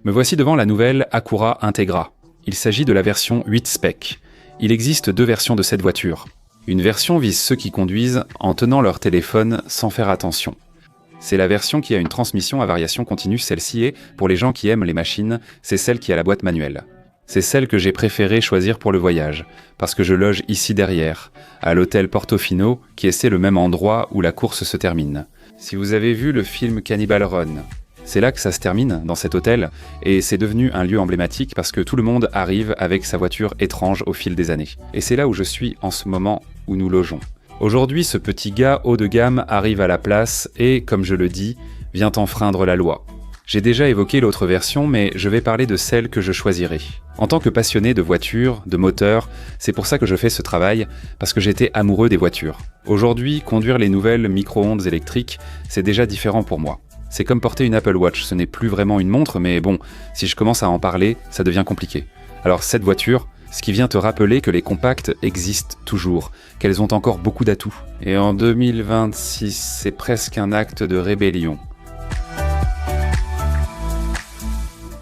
Me voici devant la nouvelle Acura Integra. Il s'agit de la version 8 Spec. Il existe 2 versions de cette voiture. Une version vise ceux qui conduisent en tenant leur téléphone sans faire attention. C'est la version qui a une transmission à variation continue, celle-ci est, pour les gens qui aiment les machines, c'est celle qui a la boîte manuelle. C'est celle que j'ai préféré choisir pour le voyage, parce que je loge ici derrière, à l'hôtel Portofino, qui est le même endroit où la course se termine. Si vous avez vu le film Cannibal Run, c'est là que ça se termine, dans cet hôtel, et c'est devenu un lieu emblématique parce que tout le monde arrive avec sa voiture étrange au fil des années. Et c'est là où je suis en ce moment où nous logeons. Aujourd'hui, ce petit gars haut de gamme arrive à la place et, comme je le dis, vient enfreindre la loi. J'ai déjà évoqué l'autre version, mais je vais parler de celle que je choisirai. En tant que passionné de voitures, de moteurs, c'est pour ça que je fais ce travail, parce que j'étais amoureux des voitures. Aujourd'hui, conduire les nouvelles micro-ondes électriques, c'est déjà différent pour moi. C'est comme porter une Apple Watch, ce n'est plus vraiment une montre, mais bon, si je commence à en parler, ça devient compliqué. Alors cette voiture, ce qui vient te rappeler que les compacts existent toujours, qu'elles ont encore beaucoup d'atouts. Et en 2026, c'est presque un acte de rébellion.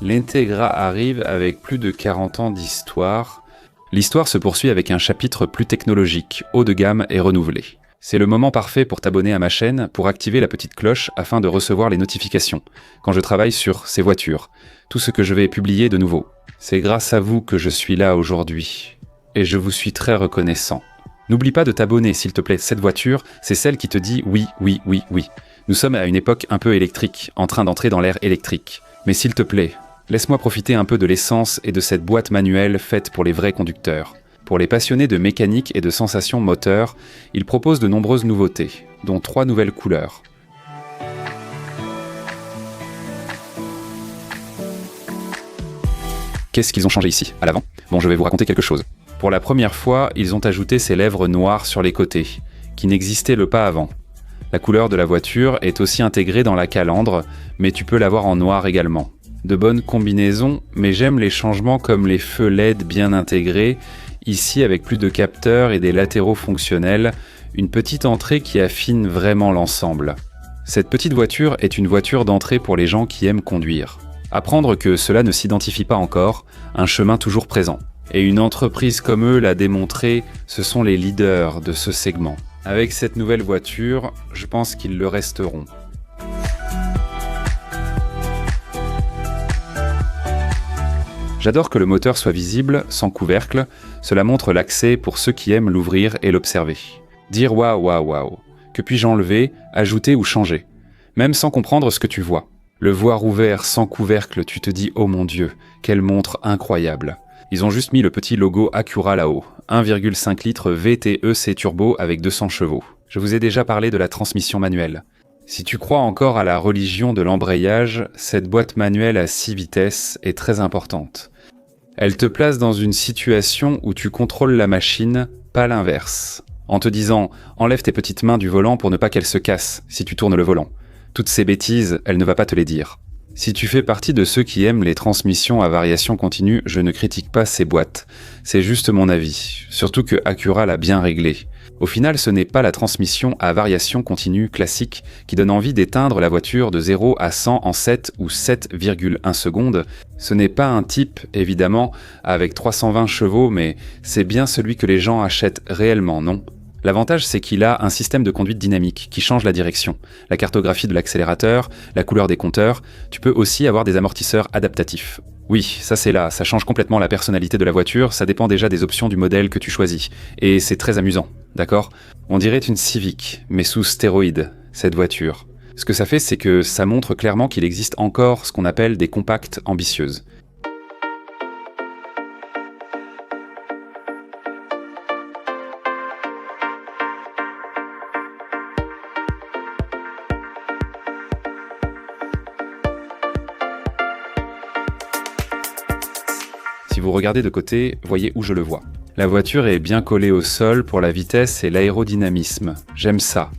L'Integra arrive avec plus de 40 ans d'histoire. L'histoire se poursuit avec un chapitre plus technologique, haut de gamme et renouvelé. C'est le moment parfait pour t'abonner à ma chaîne, pour activer la petite cloche afin de recevoir les notifications, quand je travaille sur ces voitures, tout ce que je vais publier de nouveau. C'est grâce à vous que je suis là aujourd'hui, et je vous suis très reconnaissant. N'oublie pas de t'abonner s'il te plaît, cette voiture, c'est celle qui te dit oui, oui, oui, oui. Nous sommes à une époque un peu électrique, en train d'entrer dans l'ère électrique. Mais s'il te plaît, laisse-moi profiter un peu de l'essence et de cette boîte manuelle faite pour les vrais conducteurs. Pour les passionnés de mécanique et de sensations moteurs, il propose de nombreuses nouveautés, dont 3 nouvelles couleurs. Qu'est-ce qu'ils ont changé ici, à l'avant? Bon, je vais vous raconter quelque chose. Pour la première fois, ils ont ajouté ces lèvres noires sur les côtés, qui n'existaient pas avant. La couleur de la voiture est aussi intégrée dans la calandre, mais tu peux l'avoir en noir également. De bonnes combinaisons, mais j'aime les changements comme les feux LED bien intégrés, ici avec plus de capteurs et des latéraux fonctionnels, une petite entrée qui affine vraiment l'ensemble. Cette petite voiture est une voiture d'entrée pour les gens qui aiment conduire. Apprendre que cela ne s'identifie pas encore, un chemin toujours présent. Et une entreprise comme eux l'a démontré, ce sont les leaders de ce segment. Avec cette nouvelle voiture, je pense qu'ils le resteront. J'adore que le moteur soit visible, sans couvercle, cela montre l'accès pour ceux qui aiment l'ouvrir et l'observer. Dire waouh, waouh, waouh. Que puis-je enlever, ajouter ou changer? Même sans comprendre ce que tu vois. Le voir ouvert sans couvercle, tu te dis oh mon Dieu, quelle montre incroyable. Ils ont juste mis le petit logo Acura là-haut, 1,5 litres VTEC turbo avec 200 chevaux. Je vous ai déjà parlé de la transmission manuelle. Si tu crois encore à la religion de l'embrayage, cette boîte manuelle à 6 vitesses est très importante. Elle te place dans une situation où tu contrôles la machine, pas l'inverse. En te disant « enlève tes petites mains du volant pour ne pas qu'elles se cassent si tu tournes le volant ». Toutes ces bêtises, elle ne va pas te les dire. Si tu fais partie de ceux qui aiment les transmissions à variation continue, je ne critique pas ces boîtes. C'est juste mon avis, surtout que Acura l'a bien réglé. Au final, ce n'est pas la transmission à variation continue classique qui donne envie d'éteindre la voiture de 0 à 100 en 7 ou 7,1 secondes. Ce n'est pas un type, évidemment, avec 320 chevaux, mais c'est bien celui que les gens achètent réellement, non ? L'avantage, c'est qu'il a un système de conduite dynamique qui change la direction, la cartographie de l'accélérateur, la couleur des compteurs. Tu peux aussi avoir des amortisseurs adaptatifs. Oui, ça c'est là, ça change complètement la personnalité de la voiture, ça dépend déjà des options du modèle que tu choisis. Et c'est très amusant, d'accord? On dirait une Civic, mais sous stéroïdes, cette voiture. Ce que ça fait, c'est que ça montre clairement qu'il existe encore ce qu'on appelle des compacts ambitieuses. Si vous regardez de côté, voyez où je le vois. La voiture est bien collée au sol pour la vitesse et l'aérodynamisme. J'aime ça.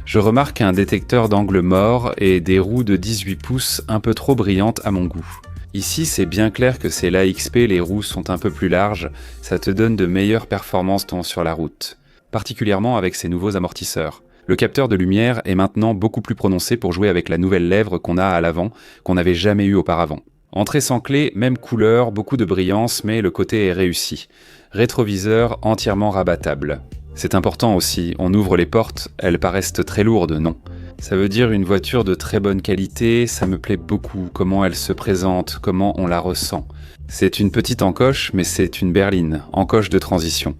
Je remarque un détecteur d'angle mort et des roues de 18 pouces un peu trop brillantes à mon goût. Ici, c'est bien clair que c'est l'AXP, les roues sont un peu plus larges, ça te donne de meilleures performances sur la route, particulièrement avec ces nouveaux amortisseurs. Le capteur de lumière est maintenant beaucoup plus prononcé pour jouer avec la nouvelle lèvre qu'on a à l'avant, qu'on n'avait jamais eu auparavant. Entrée sans clé, même couleur, beaucoup de brillance, mais le côté est réussi. Rétroviseur entièrement rabattable. C'est important aussi, on ouvre les portes, elles paraissent très lourdes, non? Ça veut dire une voiture de très bonne qualité, ça me plaît beaucoup, comment elle se présente, comment on la ressent. C'est une petite encoche, mais c'est une berline, encoche de transition.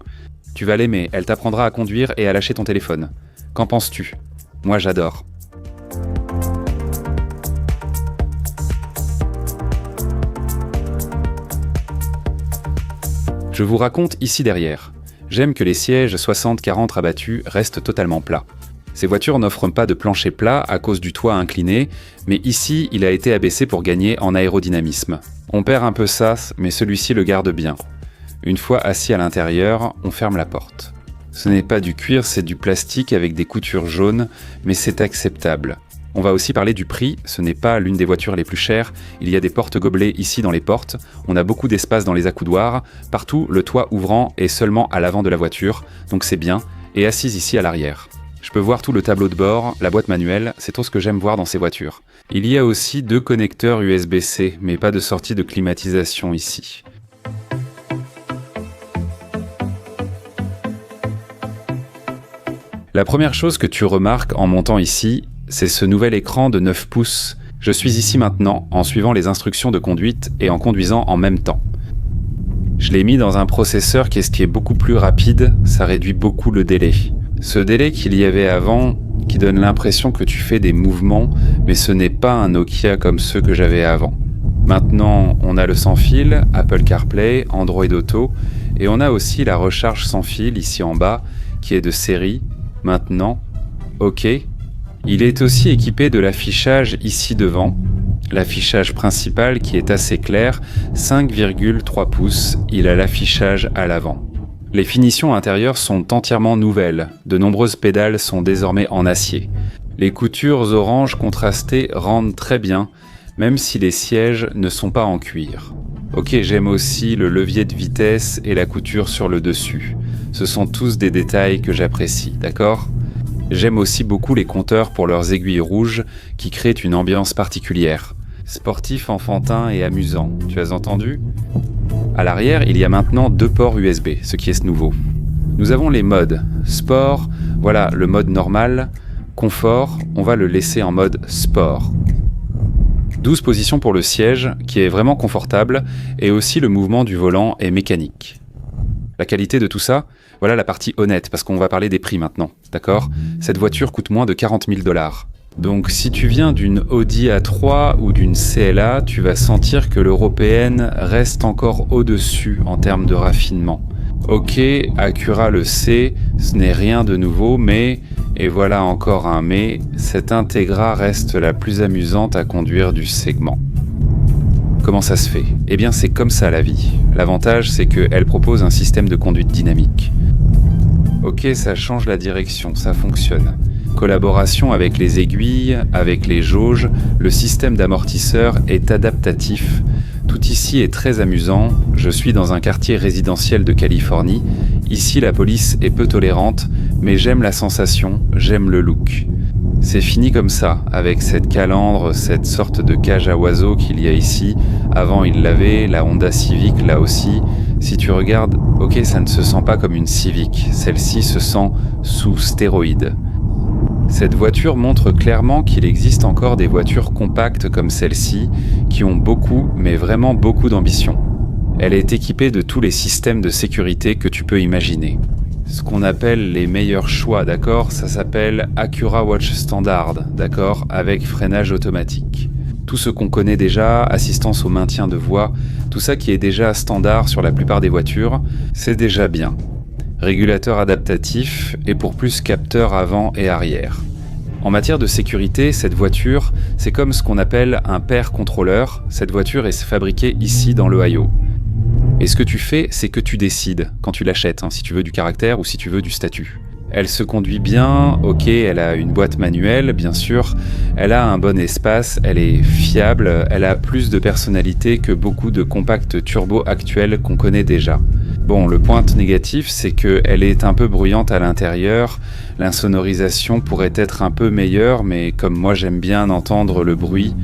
Tu vas l'aimer, elle t'apprendra à conduire et à lâcher ton téléphone. Qu'en penses-tu? Moi j'adore. Je vous raconte ici derrière. J'aime que les sièges 60-40 rabattus restent totalement plats. Ces voitures n'offrent pas de plancher plat à cause du toit incliné, mais ici, il a été abaissé pour gagner en aérodynamisme. On perd un peu ça, mais celui-ci le garde bien. Une fois assis à l'intérieur, on ferme la porte. Ce n'est pas du cuir, c'est du plastique avec des coutures jaunes, mais c'est acceptable. On va aussi parler du prix, ce n'est pas l'une des voitures les plus chères, il y a des portes gobelets ici dans les portes, on a beaucoup d'espace dans les accoudoirs, partout le toit ouvrant est seulement à l'avant de la voiture, donc c'est bien, et assise ici à l'arrière. Je peux voir tout le tableau de bord, la boîte manuelle, c'est tout ce que j'aime voir dans ces voitures. Il y a aussi 2 connecteurs USB-C, mais pas de sortie de climatisation ici. La première chose que tu remarques en montant ici, c'est ce nouvel écran de 9 pouces. Je suis ici maintenant, en suivant les instructions de conduite et en conduisant en même temps. Je l'ai mis dans un processeur qui est beaucoup plus rapide, ça réduit beaucoup le délai. Ce délai qu'il y avait avant, qui donne l'impression que tu fais des mouvements, mais ce n'est pas un Nokia comme ceux que j'avais avant. Maintenant, on a le sans fil, Apple CarPlay, Android Auto, et on a aussi la recharge sans fil ici en bas, qui est de série. Maintenant, OK. Il est aussi équipé de l'affichage ici devant, l'affichage principal qui est assez clair, 5,3 pouces, il a l'affichage à l'avant. Les finitions intérieures sont entièrement nouvelles, de nombreuses pédales sont désormais en acier. Les coutures orange contrastées rendent très bien, même si les sièges ne sont pas en cuir. Ok, j'aime aussi le levier de vitesse et la couture sur le dessus. Ce sont tous des détails que j'apprécie, d'accord ? J'aime aussi beaucoup les compteurs pour leurs aiguilles rouges qui créent une ambiance particulière. Sportif, enfantin et amusant, tu as entendu ? À l'arrière, il y a maintenant 2 ports USB, ce qui est nouveau. Nous avons les modes. Sport, voilà le mode normal. Confort, on va le laisser en mode sport. 12 positions pour le siège, qui est vraiment confortable, et aussi le mouvement du volant est mécanique. La qualité de tout ça, voilà la partie honnête, parce qu'on va parler des prix maintenant, d'accord ? Cette voiture coûte moins de 40 000 $. Donc si tu viens d'une Audi A3 ou d'une CLA, tu vas sentir que l'européenne reste encore au-dessus en termes de raffinement. Ok, Acura le sait, ce n'est rien de nouveau, mais, et voilà encore un mais, cette Integra reste la plus amusante à conduire du segment. Comment ça se fait ? Eh bien c'est comme ça la vie. L'avantage c'est qu'elle propose un système de conduite dynamique. Ok, ça change la direction, ça fonctionne. Collaboration avec les aiguilles, avec les jauges, le système d'amortisseur est adaptatif. Tout ici est très amusant, je suis dans un quartier résidentiel de Californie. Ici la police est peu tolérante, mais j'aime la sensation, j'aime le look. C'est fini comme ça, avec cette calandre, cette sorte de cage à oiseaux qu'il y a ici. Avant il l'avait, la Honda Civic là aussi. Si tu regardes, ok, ça ne se sent pas comme une Civic, celle-ci se sent sous stéroïdes. Cette voiture montre clairement qu'il existe encore des voitures compactes comme celle-ci, qui ont beaucoup, mais vraiment beaucoup d'ambition. Elle est équipée de tous les systèmes de sécurité que tu peux imaginer. Ce qu'on appelle les meilleurs choix, d'accord ? Ça s'appelle Acura Watch Standard, d'accord ? Avec freinage automatique. Tout ce qu'on connaît déjà, assistance au maintien de voie, tout ça qui est déjà standard sur la plupart des voitures, c'est déjà bien. Régulateur adaptatif et pour plus capteur avant et arrière. En matière de sécurité, cette voiture, c'est comme ce qu'on appelle un pair contrôleur. Cette voiture est fabriquée ici dans l'Ohio. Et ce que tu fais, c'est que tu décides quand tu l'achètes, si tu veux du caractère ou si tu veux du statut. Elle se conduit bien, ok, elle a une boîte manuelle, bien sûr, elle a un bon espace, elle est fiable, elle a plus de personnalité que beaucoup de compacts turbo actuels qu'on connaît déjà. Bon, le point négatif, c'est qu'elle est un peu bruyante à l'intérieur, l'insonorisation pourrait être un peu meilleure, mais comme moi j'aime bien entendre le bruit,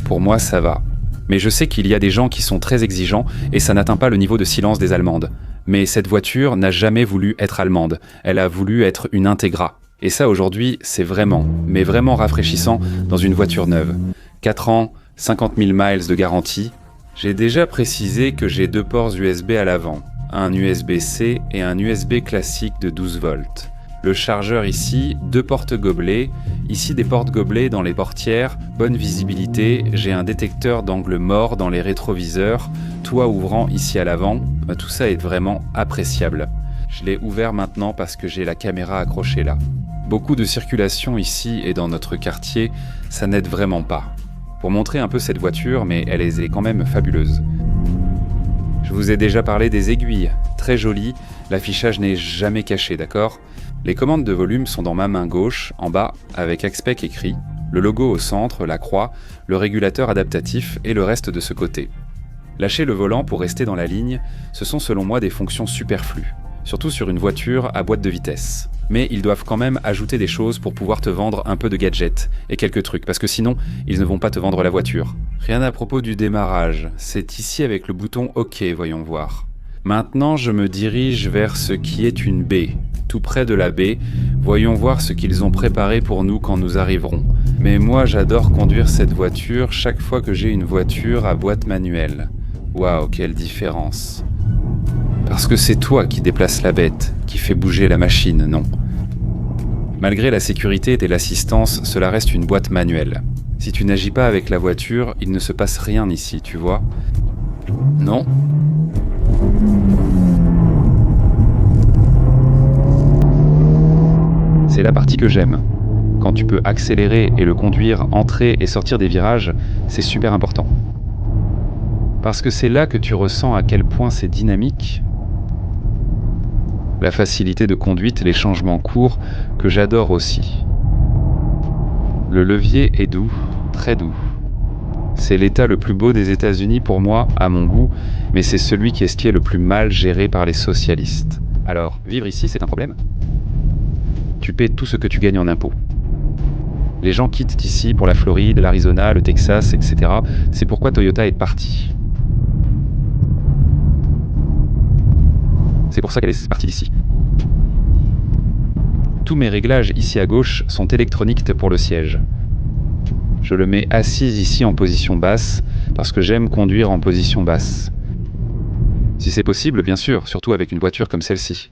pour moi ça va. Mais je sais qu'il y a des gens qui sont très exigeants et ça n'atteint pas le niveau de silence des Allemandes. Mais cette voiture n'a jamais voulu être allemande, elle a voulu être une Integra. Et ça aujourd'hui, c'est vraiment, mais vraiment rafraîchissant dans une voiture neuve. 4 ans, 50 000 miles de garantie. J'ai déjà précisé que j'ai 2 ports USB à l'avant, un USB-C et un USB classique de 12 volts. Le chargeur ici, 2 portes gobelets, ici des portes gobelets dans les portières, bonne visibilité, j'ai un détecteur d'angle mort dans les rétroviseurs, toit ouvrant ici à l'avant, tout ça est vraiment appréciable. Je l'ai ouvert maintenant parce que j'ai la caméra accrochée là. Beaucoup de circulation ici et dans notre quartier, ça n'aide vraiment pas. Pour montrer un peu cette voiture, mais elle est quand même fabuleuse. Je vous ai déjà parlé des aiguilles, très jolies, l'affichage n'est jamais caché, d'accord ? Les commandes de volume sont dans ma main gauche, en bas, avec Axpec écrit, le logo au centre, la croix, le régulateur adaptatif et le reste de ce côté. Lâcher le volant pour rester dans la ligne, ce sont selon moi des fonctions superflues, surtout sur une voiture à boîte de vitesse. Mais ils doivent quand même ajouter des choses pour pouvoir te vendre un peu de gadgets et quelques trucs, parce que sinon, ils ne vont pas te vendre la voiture. Rien à propos du démarrage, c'est ici avec le bouton OK, voyons voir. Maintenant, je me dirige vers ce qui est une baie. Tout près de la baie, voyons voir ce qu'ils ont préparé pour nous quand nous arriverons. Mais moi, j'adore conduire cette voiture chaque fois que j'ai une voiture à boîte manuelle. Waouh, quelle différence! Parce que c'est toi qui déplaces la bête, qui fait bouger la machine, non? Malgré la sécurité et l'assistance, cela reste une boîte manuelle. Si tu n'agis pas avec la voiture, il ne se passe rien ici, tu vois? Non? C'est la partie que j'aime. Quand tu peux accélérer et le conduire, entrer et sortir des virages, c'est super important. Parce que c'est là que tu ressens à quel point c'est dynamique. La facilité de conduite, les changements courts, que j'adore aussi. Le levier est doux, très doux. C'est l'état le plus beau des États-Unis pour moi, à mon goût, mais c'est celui qui est le plus mal géré par les socialistes. Alors, vivre ici, c'est un problème ? Tu paies tout ce que tu gagnes en impôts. Les gens quittent ici pour la Floride, l'Arizona, le Texas, etc. C'est pourquoi Toyota est parti. C'est pour ça qu'elle est partie d'ici. Tous mes réglages ici à gauche sont électroniques pour le siège. Je le mets assis ici en position basse, parce que j'aime conduire en position basse. Si c'est possible, bien sûr, surtout avec une voiture comme celle-ci.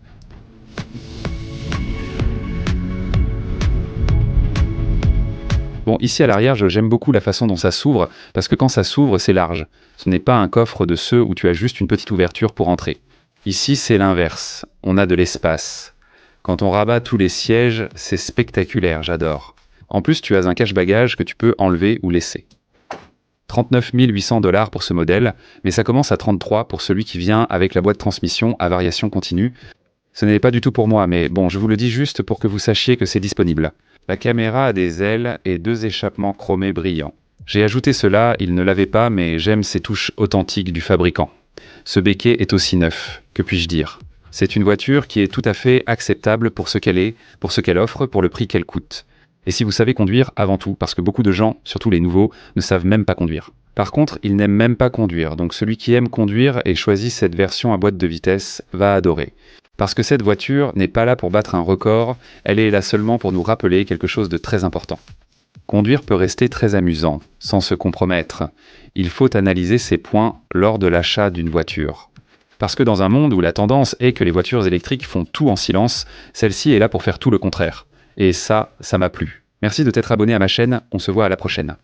Bon, ici à l'arrière, j'aime beaucoup la façon dont ça s'ouvre, parce que quand ça s'ouvre, c'est large. Ce n'est pas un coffre de ceux où tu as juste une petite ouverture pour entrer. Ici, c'est l'inverse. On a de l'espace. Quand on rabat tous les sièges, c'est spectaculaire, j'adore. En plus, tu as un cache-bagages que tu peux enlever ou laisser. 39 800 $ pour ce modèle, mais ça commence à 33 pour celui qui vient avec la boîte transmission à variation continue. Ce n'est pas du tout pour moi, mais bon, je vous le dis juste pour que vous sachiez que c'est disponible. La caméra a des ailes et 2 échappements chromés brillants. J'ai ajouté cela, il ne l'avait pas, mais j'aime ces touches authentiques du fabricant. Ce béquet est aussi neuf, que puis-je dire? C'est une voiture qui est tout à fait acceptable pour ce qu'elle est, pour ce qu'elle offre, pour le prix qu'elle coûte. Et si vous savez conduire, avant tout, parce que beaucoup de gens, surtout les nouveaux, ne savent même pas conduire. Par contre, ils n'aiment même pas conduire, donc celui qui aime conduire et choisit cette version à boîte de vitesse va adorer. Parce que cette voiture n'est pas là pour battre un record, elle est là seulement pour nous rappeler quelque chose de très important. Conduire peut rester très amusant, sans se compromettre. Il faut analyser ces points lors de l'achat d'une voiture. Parce que dans un monde où la tendance est que les voitures électriques font tout en silence, celle-ci est là pour faire tout le contraire. Et ça m'a plu. Merci de t'être abonné à ma chaîne, on se voit à la prochaine.